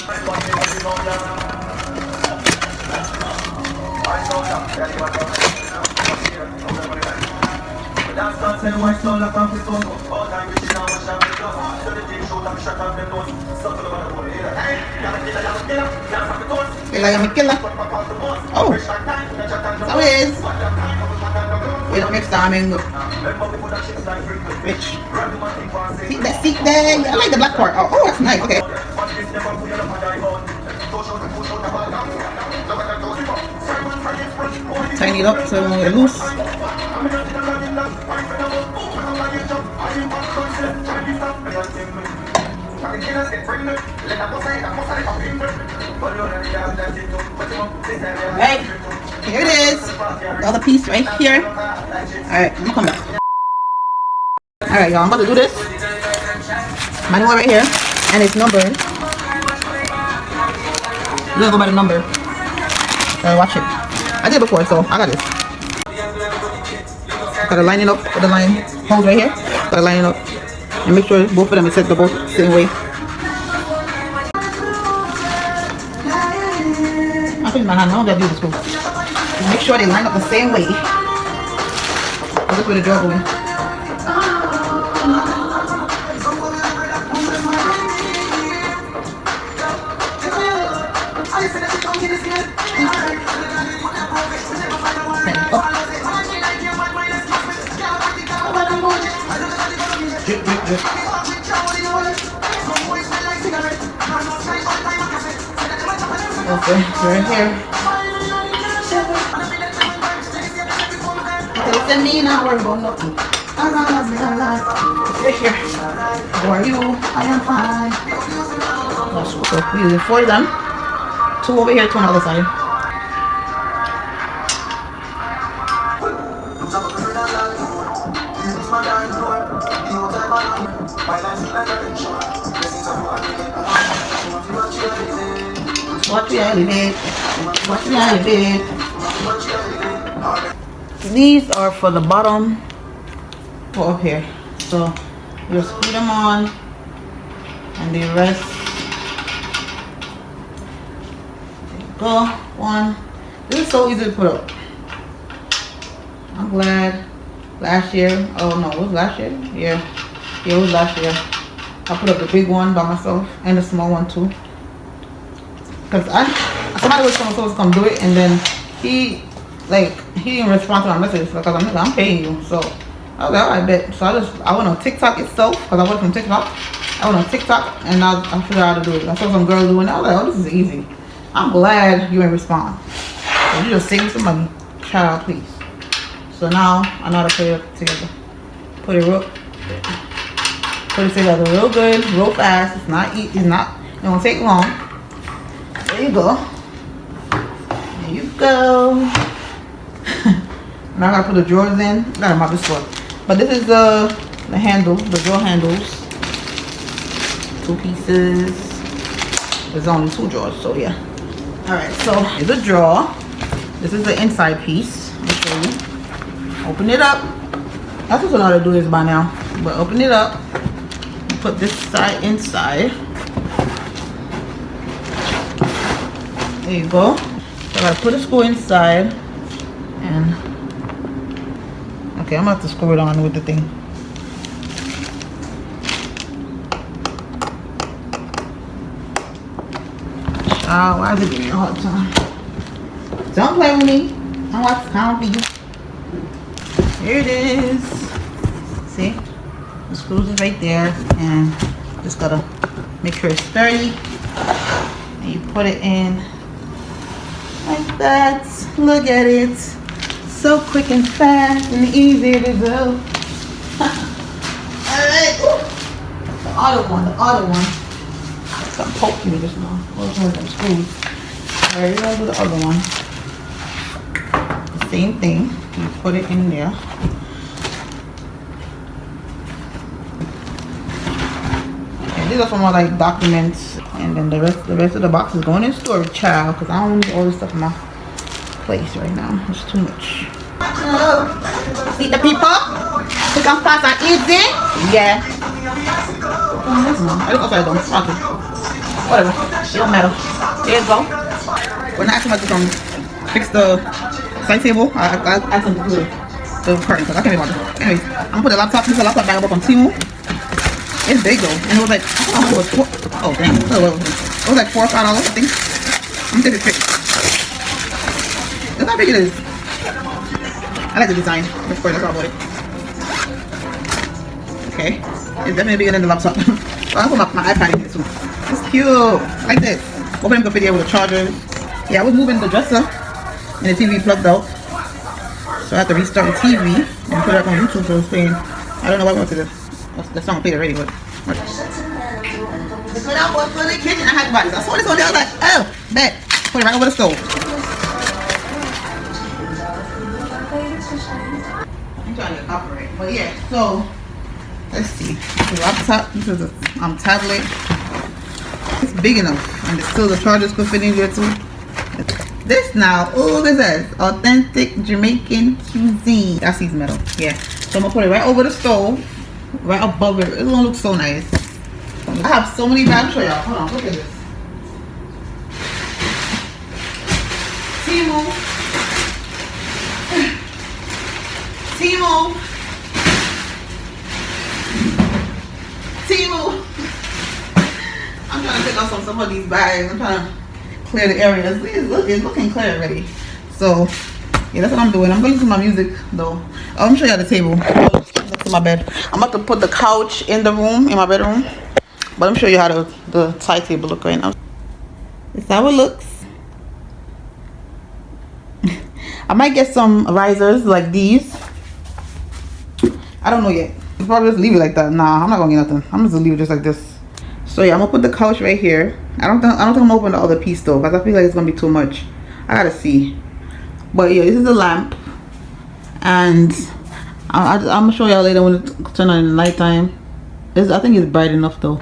Kailangan may killer. Oh, so it is. We don't next time in rich. See that seat there? I like the black part. Oh, that's nice. Okay. Tighten it up so it won't get loose. Right, here it is. The other piece right here. Alright, let me come back. Alright, y'all, I'm about to do this. Manual right here. And it's numbered. I'm gonna go by the number. Watch it. I did it before, so I got this. Gotta line it up with the line holes right here. Gotta line it up. And make sure both of them is set the both the same way. I put my hand now, I gotta do this. Make sure they line up the same way. That's where the drawer going. Okay, right here. They send me not worry about nothing. Right here. How are you? I am fine. So we use 4 of them. 2 over here, 2 on the other side. Watch me elevate. Watch me elevate. These are for the bottom for up here. So you just put them on and the rest. There you go. 1. This is so easy to put up. I'm glad last year. Oh no, it was last year? Yeah, it was last year. I put up the big one by myself and the small one too. Cause somebody was supposed to come do it, and then he didn't respond to my message because I'm paying you. So I was like, oh, I bet. So I went on TikTok itself because I went from TikTok. I went on TikTok and I figured out how to do it. I saw some girl doing it. I was like, oh, this is easy. I'm glad you didn't respond. So you just saving some money, child, please. So now I know how to put it together. Put it together real good, real fast. It won't take long. There you go. There you go. Now I gotta put the drawers in. Gotta mop this floor. But this is the handle, the drawer handles. 2 pieces. There's only 2 drawers, so yeah. Alright, so here's a drawer. This is the inside piece. I'll show you. Open it up. I'm supposed to know how to do this by now. But open it up. Put this side inside. There you go. So I gotta put a screw inside. And okay, I'm gonna have to screw it on with the thing. Why is it giving me a hard time? Don't play with me. I want to count for you. Here it is. See? The screws is right there. And just gotta make sure it's sturdy. And you put it in like that. Look at it. So quick and fast and easy to do. Alright. The other one. Some poking me just now. Those ones are screws. Alright, we're gonna do the other one. The same thing. You put it in there. And these are some more like documents, and then the rest of the box is going in storage, child, because I don't need all this stuff in my place right now. It's too much. See the people? Think I'm fast and easy? Yeah. I look upside down. Okay. Whatever. It don't matter. There you go. When I asked him to fix the side table, I asked him to do the curtain because I can't even bother. Anyways, I'm gonna put the laptop. This is a laptop bag up on Temu. It's big though, and it was like, oh, it was damn. It was like $4 or $5, I think. Let me take this picture. Look how big it is. I like the design. Of course, that's why I bought it. Okay, it's definitely bigger than the laptop. So I'll put my iPad in here too. It's cute, like this. Opening the video with the charger. Yeah, I was moving the dresser and the TV plugged out, so I had to restart the TV and put it up on YouTube. So it's playing. I don't know what I want to do. The song played already, but. Put out one for the kitchen. I had to buy this. I saw this one. I was like, oh, bet. Put it right over the stove. I'm trying to operate, but yeah. So let's see. The laptop. This is a tablet. It's big enough, and still the chargers could fit in there too. This now, oh, this says authentic Jamaican cuisine. That's his metal. Yeah. So I'm gonna put it right over the stove, right above it. It's gonna look so nice. I have so many bags for y'all. Hold on, look at this. Temu. I'm trying to take off some of these bags. I'm trying to clear the areas. It's looking clear already. So yeah, that's what I'm doing. I'm going to my music though. Let me show you the table next to my bed. I'm about to put the couch in the room, in my bedroom. But let me show you how the side table look right now. This is how it looks. I might get some risers like these I don't know yet. I'll probably just leave it like that. Nah, I'm not gonna get nothing. I'm just gonna leave it just like this. So yeah, I'm gonna put the couch right here. I don't think I'm gonna open the other piece though, because I feel like it's gonna be too much. I gotta see. But yeah, this is the lamp, and I'm gonna show y'all later when it turn on in the nighttime. I think it's bright enough though.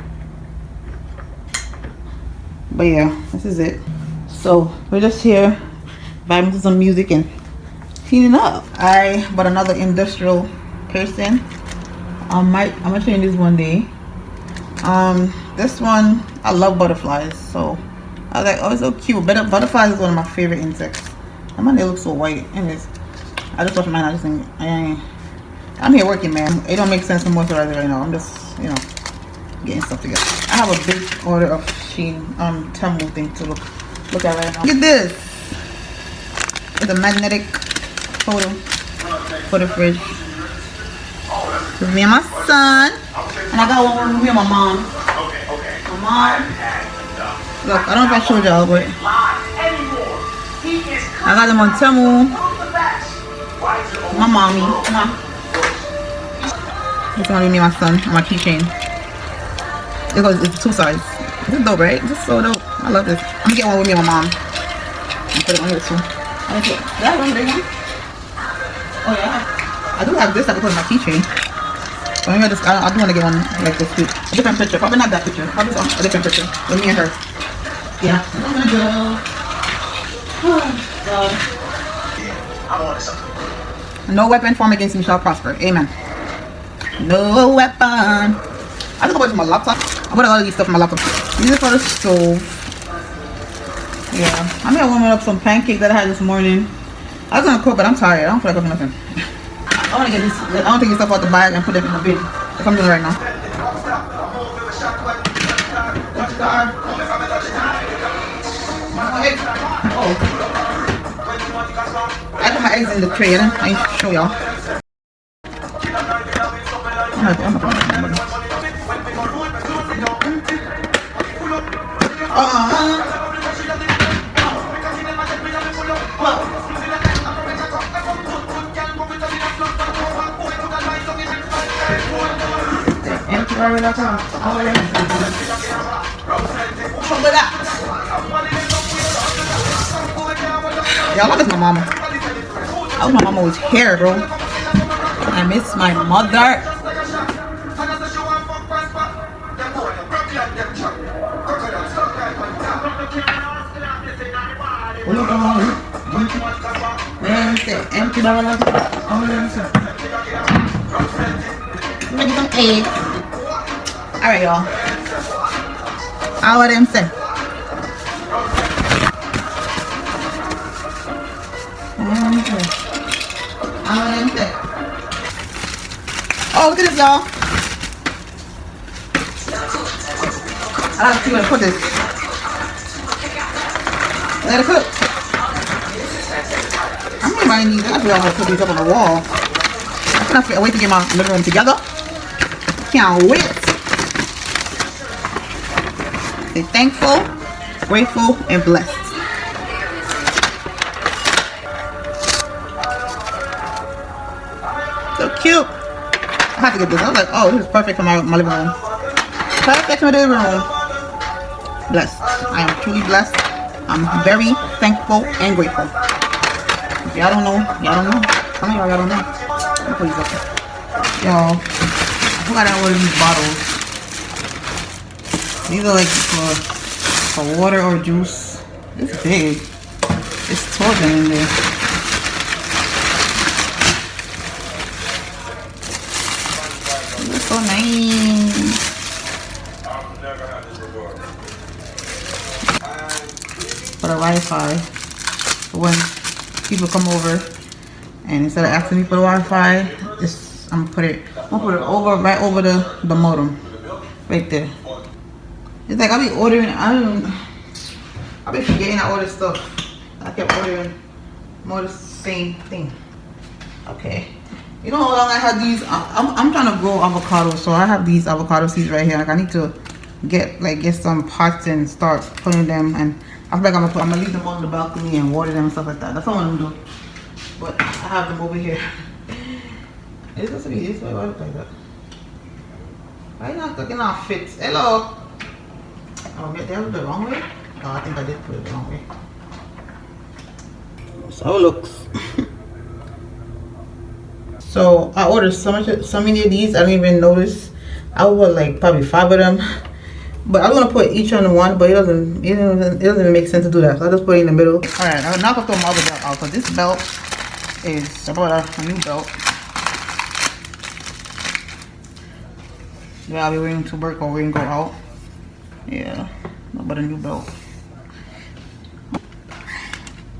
But yeah, this is it. So we're just here vibing to some music and cleaning up. I bought another industrial piercing. I'm gonna show you this one day. This one, I love butterflies, so I was like, oh, it's so cute. Butterflies is one of my favorite insects. And my nail looks so white. Anyways, I just washed mine. I just think I'm here working, man. It don't make sense to moisturize it right now. I'm just, you know, getting stuff together. I have a big order of Shein Temu thing to look at right now. Look at this. It's a magnetic photo for the fridge. With me and my son. And I got one with me and my mom. My mom. Look, I don't know if I showed y'all, but I got them on Temu. My mommy. Come on. This one with me and my son on my keychain. Because it's two sides. This is dope, right? This is so dope. I love this. I'm gonna get one with me and my mom. And put it on here too. Okay. Did I have one big one? Oh yeah. I do have this I can put in my keychain. But maybe I do want to get one like this too. A different picture. Probably not that picture. Probably a different picture. With me and her. Yeah. I'm gonna go. Oh God. No weapon formed against me shall prosper. Amen. No weapon. I just put it in my laptop. I put all of these stuff in my laptop. These are for the stove. Yeah. I'm gonna warm up some pancakes that I had this morning. I was gonna cook, but I'm tired. I don't feel like cooking nothing. I wanna get this. I wanna take this stuff out the bag and put it in the bin. That's what I'm doing right now. Oh. I put my eggs in the tray. I need to show y'all. Y'all, I miss my mama. I wish my mama was here, bro. I miss my mother. Empty banana. Maybe some eggs. Alright, y'all. How are them say? Oh, look at this, y'all. I have to see where to put this. Let it cook. I'm gonna remind these. I feel like I'm gonna put these up on the wall. I can't wait to get my living room together. Can't wait. Stay thankful, grateful, and blessed. So cute. I have to get this. I was like, oh, this is perfect for my living room. Perfect for my living room. Blessed. I am truly blessed. I'm very thankful and grateful. If y'all don't know, y'all don't know. Some of y'all don't know. Let me put these up. Y'all, I forgot I ordered these bottles. These are like for water or juice. It's big. It's torture in there. It's so nice. For the Wi-Fi. When people come over and instead of asking me for the Wi-Fi, I'm gonna put it over right over the modem. Right there. It's like I'll be ordering, I'll be forgetting I ordered stuff. I kept ordering more the same thing. Okay. You know how long I had these? I'm trying to grow avocados, so I have these avocado seeds right here. Like I need to get some pots and start putting them, and I feel like I'm gonna leave them on the balcony and water them and stuff like that. That's what I'm gonna do. But I have them over here. It's supposed to be this way. Why look like that? Why not cooking off fits? Hello. Oh, maybe I put it the wrong way. Oh, I think I did put it the wrong way. So it looks. So I ordered so many of these. I didn't even notice. I ordered like probably 5 of them. But I'm gonna put each on one, but it doesn't even make sense to do that. So I just put it in the middle. All right, I'm not gonna throw my other belt out. So this belt is about a new belt. Yeah, I'll be wearing to work or wearing go out. Yeah, about a new belt.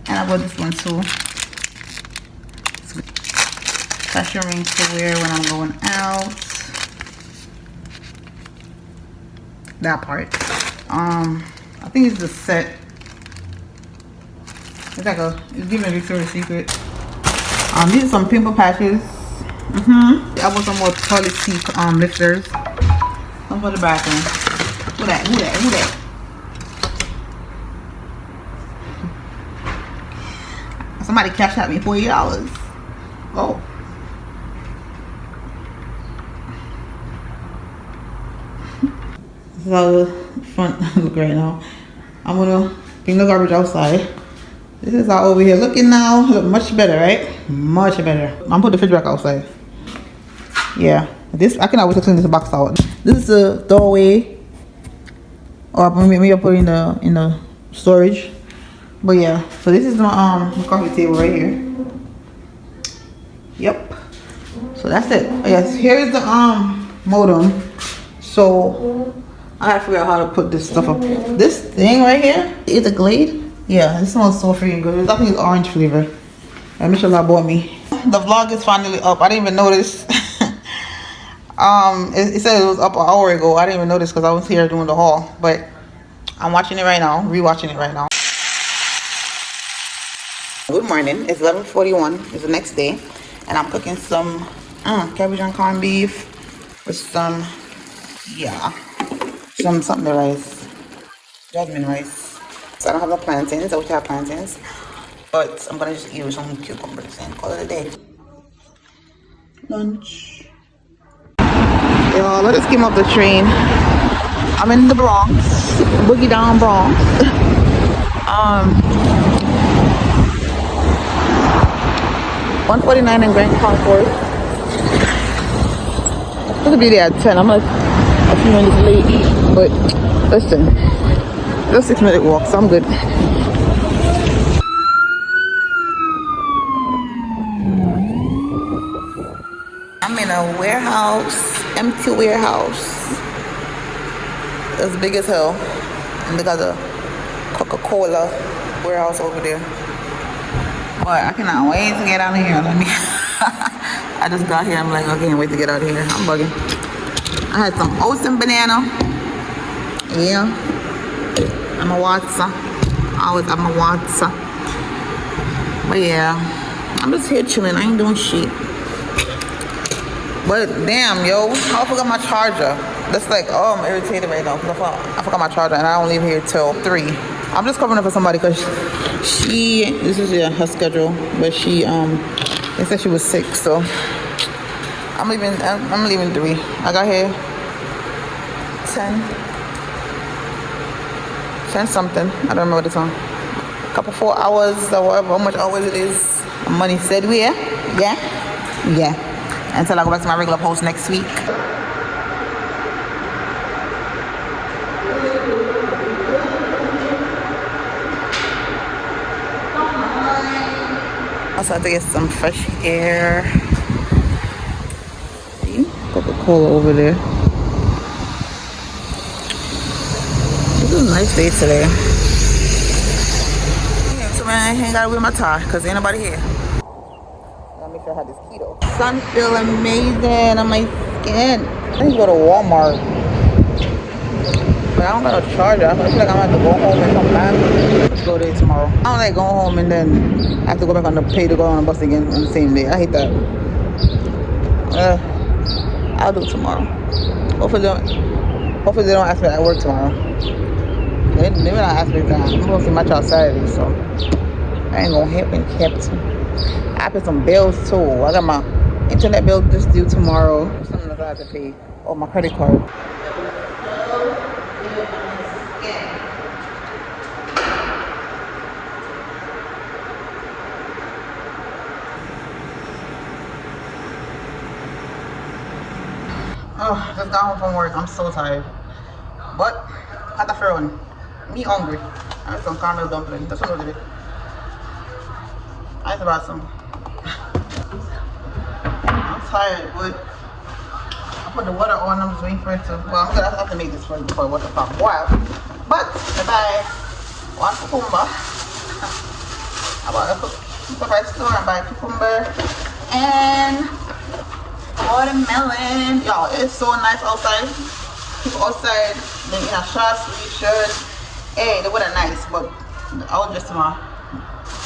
And I bought this one too. Fashion ring to wear when I'm going out. That part. I think it's the set. It's like it's giving Victoria's Secret. These are some pimple patches. I bought some more toilet seat lifters. Some for the bathroom. Who that? Somebody cashed out me $40. Oh. This is how the front look right now. I'm gonna bring the garbage outside. This is how over here looking now. Look much better, right? Much better. I'm put the fridge back outside. Yeah. This I cannot wait to clean this box out. This is the doorway. Or maybe I'll put it in the storage. But yeah, so this is my coffee table right here. Yep. So that's it. Yes, here is the modem. So I gotta figure out how to put this stuff up. This thing right here is a Glade. Yeah, this smells so freaking good. I think it's orange flavor. Michelle bought me. The vlog is finally up. I didn't even notice. It said it was up an hour ago. I didn't even notice because I was here doing the haul. But I'm watching it right now, rewatching it right now. Good morning. It's 11:41. It's the next day, and I'm cooking some cabbage and corned beef with some something rice, jasmine rice. So I don't have the plantains. I wish I had plantains, but I'm gonna just eat with some cucumbers and call it a day. Lunch. Yo, let's just came off the train. I'm in the Bronx, Boogie Down Bronx. 149 in Grand Concourse. I'm supposed to be there at 10. I'm like a few minutes late, but listen, just 6-minute walk, so I'm good. I'm in a warehouse, empty warehouse. It's big as hell. And they got a Coca-Cola warehouse over there. But I cannot wait to get out of here. I just got here. I'm like, I can't wait to get out of here. I'm bugging. I had some oats and banana. Yeah. I'm a Watson. I'm a Watson. But yeah, I'm just here chilling. I ain't doing shit. But damn, yo, I forgot my charger. That's like, oh, I'm irritated right now because I forgot my charger and I don't leave here till 3. I'm just covering up for somebody because this is her schedule, but they said she was sick, so I'm leaving 3. I got here 10 something. I don't remember the time. A couple 4 hours or whatever, how much hours it is. Money said where? Yeah. Until I go back to my regular post next week. Also have to get some fresh air. See? Coca-Cola over there. It's a nice day today. Yeah, so man, I ain't gotta wear my tie because ain't nobody here. Gotta make sure I have this keto. Sun feel amazing on my skin. I need to go to Walmart. But I don't got no charger. I feel like I'm gonna have to go home and come back. Let's go there tomorrow. I don't like going home and then I have to go back on the pay to go on the bus again on the same day. I hate that. I'll do it tomorrow. Hopefully they don't ask me at work tomorrow. They not ask me that. I'm gonna see my child Saturday, so I ain't gonna happen kept. I pay some bills too. I got my Internet bill just due tomorrow. Something that I have to pay. Oh, my credit card. Oh, just got home from work. I'm so tired. But, had a fair one. Me hungry. I had some caramel dumpling. That's what I did. I had about some. I'm tired, but I put the water on. I'm just waiting for it to. Well, I'm gonna have to make this for water pop a while. But, I buy one cucumber. I bought a cucumber store. I buy cucumber and watermelon. Y'all, it's so nice outside. People outside, they in a short sleeve shirt. Hey, the weather nice, but I was just in my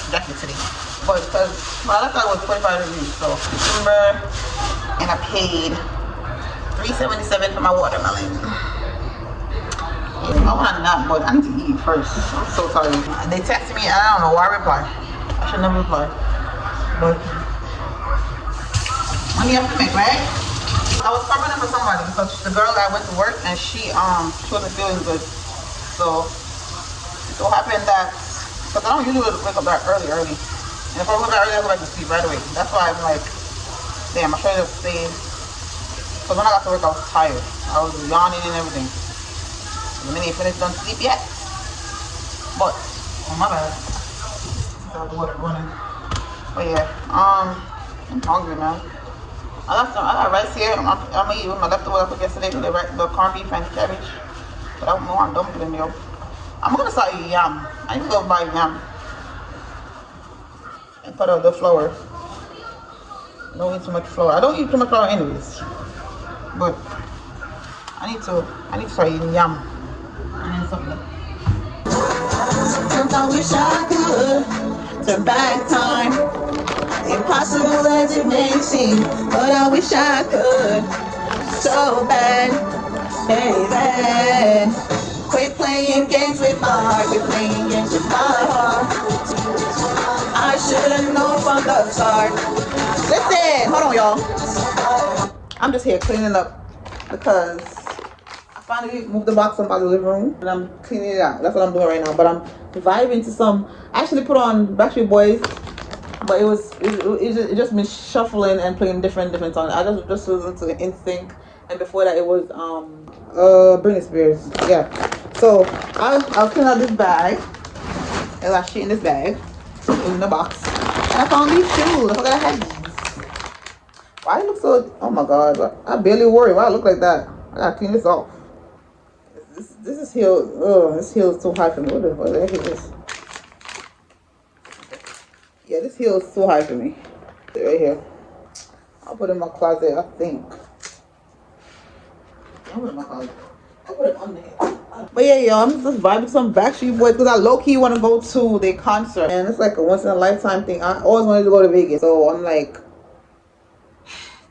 jacket today. But because my last time was 45 degrees, so cucumber, and I paid $3.77 for my watermelon. I want to nap, but I need to eat first. I'm so tired. They texted me, and I don't know why I reply. I should never reply. But money have to make, right? I was covering it for somebody because the girl that went to work and she wasn't feeling good. So it so happened that because I don't usually wake up that early. And if I wake up that early, I go back to sleep right away. That's why I'm like, damn, I should have stayed. Because when I got to work, I was tired. I was yawning and everything. The minute you finish, don't sleep yet. But oh my bad. Got the water running. But yeah, I'm hungry, man. I got rice here. I'm gonna eat with my leftovers I cooked yesterday, the corned beef and cabbage. But I don't know I'm dumpling, yo. I'm gonna start eating yam. I need to go buy yam and put out the flour. Don't eat too much flour. I don't eat too much flour anyways. But I need to start eating yam and something. Sometimes I wish I could turn back time. Impossible as it may seem, but I wish I could so bad, baby. Quit playing games with my heart, quit playing games with my heart. I should have known from the start. Listen, hold on, y'all. I'm just here cleaning up because I finally moved the box from my living room and I'm cleaning it out. That's what I'm doing right now. But I'm vibing to some. I actually put on Backstreet Boys. But it just been shuffling and playing different songs. I just listened to NSYNC, and before that it was Britney Spears. Yeah. So I'll clean out this bag. There's that shit in this bag. It was in the box. And I found these shoes. I forgot I had these. Why it look so? Oh my god! I barely worry. Why I look like that? I gotta clean this off. This is heel. Oh, this heel is too high for me. What the heck is this? Yeah, this heel is too high for me. Right here. I'll put it in my closet, I think. I'll put it in my closet. I'll put it on there. But yeah, yo, I'm just vibing some Backstreet Boys because I low-key want to go to their concert. And it's like a once-in-a-lifetime thing. I always wanted to go to Vegas. So I'm like,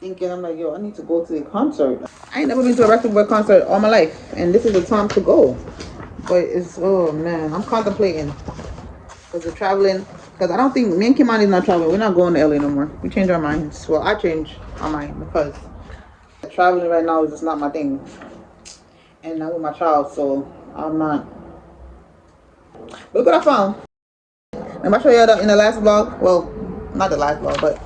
thinking, I'm like, yo, I need to go to the concert. I ain't never been to a Backstreet Boys concert all my life. And this is the time to go. But it's, oh man, I'm contemplating. Because we're traveling. Because I don't think, me and Kimani is not traveling. We're not going to LA no more. We changed our minds. Well, I changed my mind because traveling right now is just not my thing. And not with my child, so I'm not. But look what I found. Am I show you that in the last vlog? Well, not the last vlog, but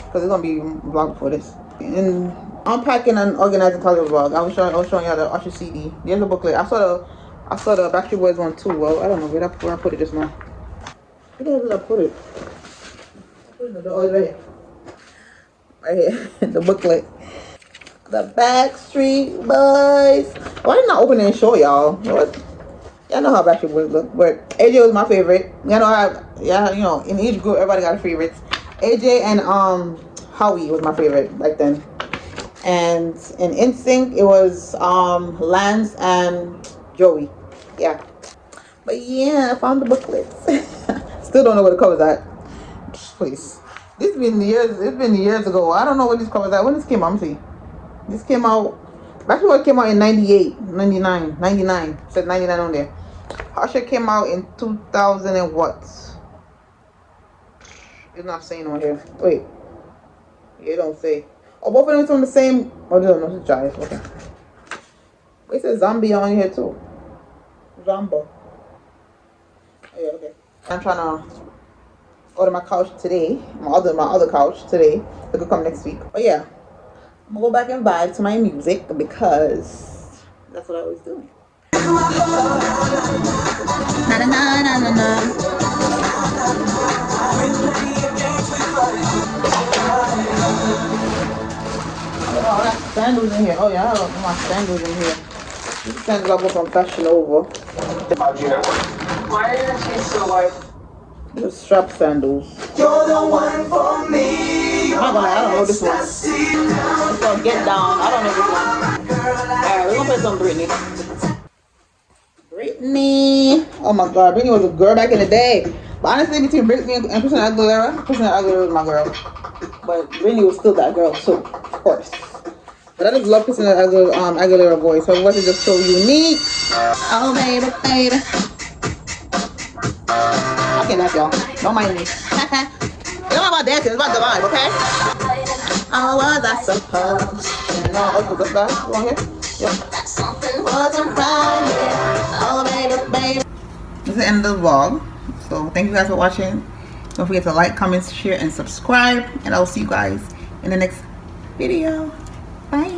because it's going to be a vlog before this. In unpacking and organizing college vlog, I was showing you the Usher CD. There's a booklet. I saw the Backstreet Boys one too. Well, I don't know where I put it just now. Where the hell did I put it? Oh, right here. Right here. The booklet. The Backstreet Boys. Why didn't I open it and show y'all? Y'all know how Backstreet Boys look. But AJ was my favorite. You know, in each group, everybody got a favorite. AJ and Howie was my favorite back then. And in NSYNC, it was Lance and Joey. Yeah. But yeah, I found the booklets. Still don't know where the cover's at. Please. It's been years ago. I don't know what these covers at. When this came out, let me see. This came out, actually it came out in 98, 99. It said 99 on there. Usher came out in 2000 and what? It's not saying on here. Wait. You don't say. Oh, both of them from the same. Oh, no, no, it's Jive. Okay. It says zombie on here too. Zombo. Oh, yeah, okay. I'm trying to go to my couch today. My other couch today. It could come next week. But yeah, I'm gonna go back and vibe to my music because that's what I always do. Na na na na na na. Oh, I got sandals in here. Oh yeah, I have my sandals in here. These sandals I bought from Fashion Over. Why are your feet so white? The strap sandals. You're the one for me. I'm not gonna lie, I don't know this one. It's called Get Down. I don't know this one. Alright, we're gonna play some Britney. Britney. Oh my god, Britney was a girl back in the day. But honestly, between Britney and Christina Aguilera was my girl. But Britney was still that girl too, of course. But I just love Christina Aguilera voice. Her voice is just so unique. Oh baby, baby. Okay, that's y'all. Don't mind me. It's not about dancing, it's about the vibe, okay? Oh, was I supposed? No, okay, what's that? You want here? Yep. Something wasn't right here. Oh baby, baby. This is the end of the vlog. So thank you guys for watching. Don't forget to like, comment, share, and subscribe. And I will see you guys in the next video. Bye.